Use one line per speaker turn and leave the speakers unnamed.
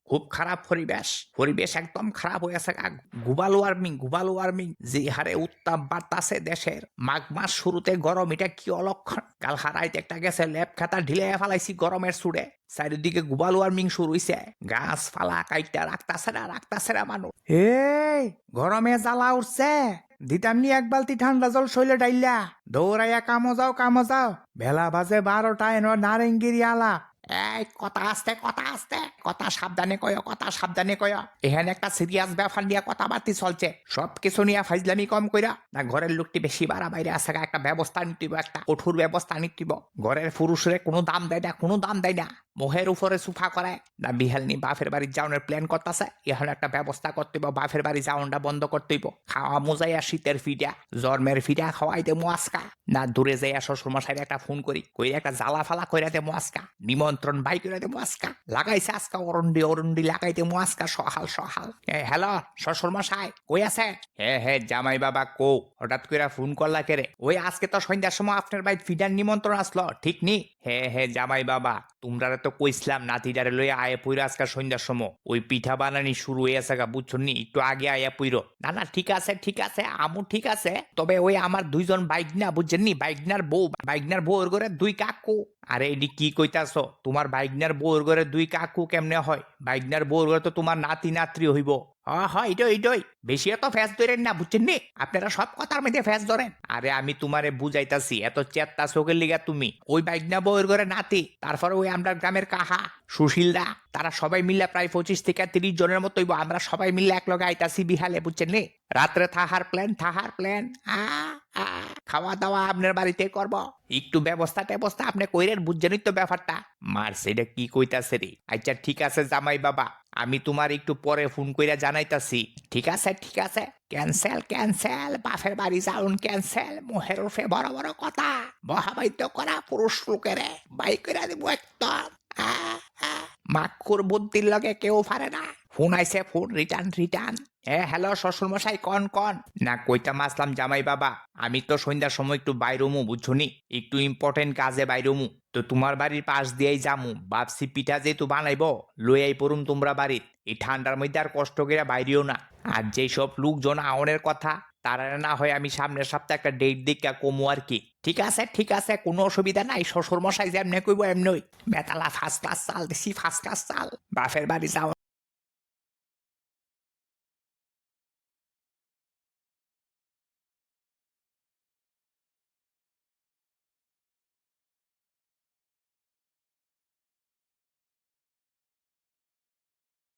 খুব খারাপ পরিবেশ পরিবেশ একদম খারাপ হয়ে আছে গ্লোবাল ওয়ার্মিং যে হারে উত্তাপ বাড়তাছে দেশের মাঘ মাস শুরুতে গরম এটা কি অলক্ষণ কাল হারাইতে একটা গেছে ল্যাব খাতা ঢিলে ফেলাইছি গরমের সুড়ে চারিদিকে গ্লোবাল ওয়ার্মিং শুরু হইছে গাছ ফালা কাইটা রাখতাছে না মানুষ এই গরমে জ্বালা উঠছে দিতামনি এক বালতি ঠান্ডা জল শৈলে ডাইলা দৌড়াইয়া কামো যাও বেলা বাজে 12টা এনো নারেঙ্গিরি আলা এই কথা আস্তে কথা সাবধানে কয় এখানে একটা সিরিয়াস ব্যাপার নিয়ে কথাবার্তি চলছে সব কিছু নিয়ে ফাইজলামি কম কইরা না ঘরের লোকটি বেশি বাড়া বাইরে আছে একটা ব্যবস্থা নিতে একটা কঠোর ব্যবস্থা নিতে ঘরের পুরুষরে কোনো দাম দেয় না মোহের উপরে সুফা করে না বিহাল নি বাপের বাড়ি যাওয়ার প্ল্যান করতেছে এখানে একটা ব্যবস্থা করতে বাপের বাড়ি যাওয়ানটা বন্ধ করতে খাওয়া মোজাইয়া শীতের ফিডা জন্মের ফিডা খাওয়াই দে মোয়াস্কা না দূরে যাইয়া শ্বশুর মশাইরে একটা ফোন করি একটা জ্বালা ফালা কইরা দে মোয়াস্কা নিমন্ত্রণ বাই কইরা দে মোয়াস্কা লাগাইছে আজকা অরুন্ডি লাগাইতে মোয়াস্কা সহাল হ্যালো শ্বশুর মশাই কই আছে হ্যাঁ জামাই বাবা কো হঠাৎ কইরা ফোন করলা কেরে ওই আজকে তো সন্ধ্যার সময় আপনার বাড়ি ফিডার নিমন্ত্রণ আসলো ঠিক নি হ্যাঁ জামাই বাবা তোমরা তো কইছিলাম নাতিটারে লইয়া আয়া পুইরা আজকে সন্ধ্যার সময় ওই পিঠা বানানি শুরু হয়ে আছে বুঝছো নি একটু আগে আয়া পুইরো না ঠিক আছে আমু ঠিক আছে তবে ওই আমার দুইজন বাইকনা বুঝছেন নি বাইকনার বউ ওর ঘরে দুই কাকু আরে এডি কি কইতাছ তোমার বাইকনার বউর ঘরে দুই কাকু কেমনে হয় বাইকনার বউর ঘরে তো তোমার নাতি হইব এইটাই বেশি এত ফ্যাস ধরেন না বুঝছেন নি আপনারা সব কথার মধ্যে ফ্যাস ধরেন আরে আমি তোমারে বুঝাইতাছি এত চেত্তা চোখের লিগা তুমি ওই বাইকনা বউয়ের ঘরে নাতি তারপরে ওই আমরা গ্রামের কাহা সুশীলদা তারা সবাই মিলে প্রায় 25 থেকে 30 জনের মতো আমরা সবাই মিলে এক লগে আইতাছি বিহালে বুঝছেন নি রাত্রে থাহার প্ল্যান খাওয়া দাওয়া আপনার বাড়িতে করব একটু ব্যবস্থা আপনি কইরেন বুঝছেনই তো ব্যাপারটা মারছে এটা কি কইতাছে রে আচ্ছা ঠিক আছে জামাই বাবা আমি তোমার একটু পরে ফোন কইরা জানাইতাছি ঠিক আছে ক্যান্সেল বাপের বাড়ি যাউন ক্যান্সেল মোহের উঠে বড় কথা মহাবাইদ্য করা পুরুষ লোকের বাই কইরা দিব একদম মাক্ষুর বুদ্ধির লগে কেউ পারে না ফোন আইছে ফোন রিটার্ন হ্যালো শ্বশুর মশাই কন না কইতা মাসলাম জামাই বাবা আমি তো সন্ধ্যার সময় একটু বাইরমু বুঝছনি একটু ইম্পর্টেন্ট কাজে বাইরমু তো তোমার বাড়ির পাশ দিয়েই যামু বাপসি পিঠা যেহেতু বানাইবো লইয়াই পড়ুম তোমরা বাড়ির এই ঠান্ডার মধ্যে আর কষ্ট করে বাইরেও না আর যেই সব লোকজন আওনের কথা তারা না হয় আমি সামনের সপ্তাহে একটা ডেট দিকা কমু আর কি ঠিক আছে কোনো অসুবিধা নাই শ্বশুর মশাই যেমনে কইব এমনই বেতালা ফার্স্ট ক্লাস চাল দিছি বাপের বাড়ি যাও